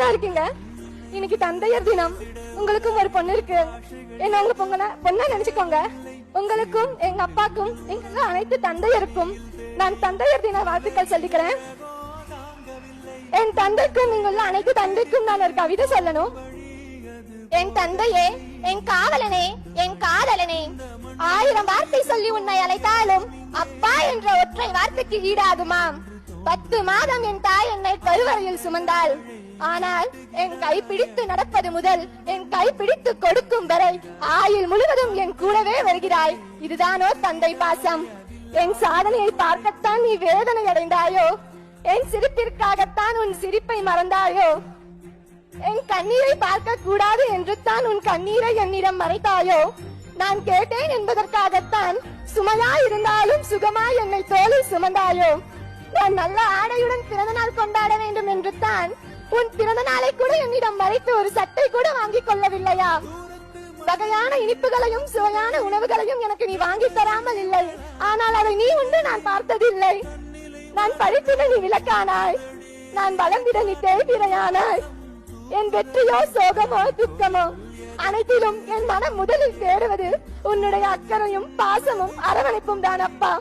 எப்படிதான் இருக்கீங்க? இன்னைக்கு தந்தையர் தினம். உங்களுக்கும் ஒரு பொண்ணு இருக்கு. என்ன உங்க பொண்ணா நினைச்சுக்கோங்க. உங்களுக்கும் எங்க அப்பாக்கும் எங்க அனைத்து தந்தையருக்கும் நான் தந்தையர் தின வாழ்த்துக்கள் சொல்லிக்கிறேன். என் தந்தைக்கும் இங்குள்ள அனைத்து தந்தைக்கும் நான் ஒரு கவிதை சொல்லணும். என் தந்தையே, என் காவலனே, என் காதலனே, 1000 வார்த்தை சொல்லி உன்னை அழைத்தாலும் அப்பா என்ற ஒற்றை வார்த்தைக்கு ஈடாகுமா? 10 மாதம் என் தாய் என்னை கருவறையில் சுமந்தாள். ஆனால் என் கை பிடித்து நடப்பது முதல் என் கை பிடித்து கொடுக்கும் வரை ஆயுள் முழுவதும் என் கூடவே வருகிறாய். இதுதானோ தந்தை பாசம்? என் சாதனையை பார்க்கத்தான் நீ வேதனை அடைந்தாயோ? என் சிரிப்பிற்காகத்தான் உன் சிரிப்பை மறந்தாயோ? என் கண்ணீரை பார்க்க கூடாது என்று தான் உன் கண்ணீரை என்னிடம் மறைத்தாயோ? நான் கேட்டேன் என்பதற்காகத்தான் சுமையா இருந்தாலும் சுகமாய் என்னை தோளில் சுமந்தாயோ? நான் நல்ல ஆடையுடன் பிறந்த நாள் கொண்டாட வேண்டும் என்று தான் உன் பிறந்த நாளை கூட என்னிடம் மறைத்து ஒரு சட்டை கூட வாங்கிக் கொள்ளவில்லையா? வகையான இனிப்புகளையும் சுவையான உணவுகளையும் எனக்கு நீ வாங்கி தராமல் இல்லை. ஆனால் அதை நீ உண்டு நான் பார்த்ததில்லை. நான் படித்திட நீ விளக்கானாய். நான் வளர்ந்திட நீ தேய்பிரையானாய். என் வெற்றியோ சோகமோ துக்கமோ அனைத்திலும் என் மனம் முதலில் தேடுவது உன்னுடைய அக்கறையும் பாசமும் அரவணைப்பும் தான் அப்பா.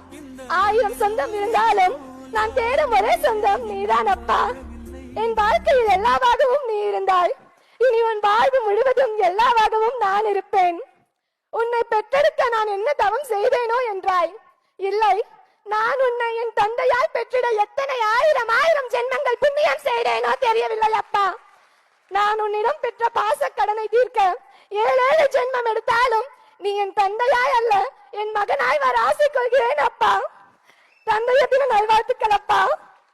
1000 சொந்தம் இருந்தாலும் நான் தேடும் ஒரே சொந்தம் நீதான் அப்பா. என் வாழ்க்கையில் எல்லாவாகவும் நீ இருந்தாய். இனி உன் வாழ்வு முழுவதும் எல்லாவாகவும் நான் இருப்பேன். உன்னை பெற்றெடுக்க நான் என்ன தவம் செய்தேனோ என்றாய். இல்லை, நான் உன்னை என் தந்தையாய் பெற்றிட எத்தனை 1000 ஜென்மங்கள் புண்ணியம் செய்தேனோ தெரியவில்லை அப்பா. நான் உன்னிடம் பெற்ற பாச கடனை தீர்க்க 7 ஜென்மம் எடுத்தாலும் நீ என் தந்தையாய் அல்ல என் மகனாய் வர ஆசை கொள்கிறேன் அப்பா. தந்தைய தின நல்வாழ்த்துக்கள் அப்பா.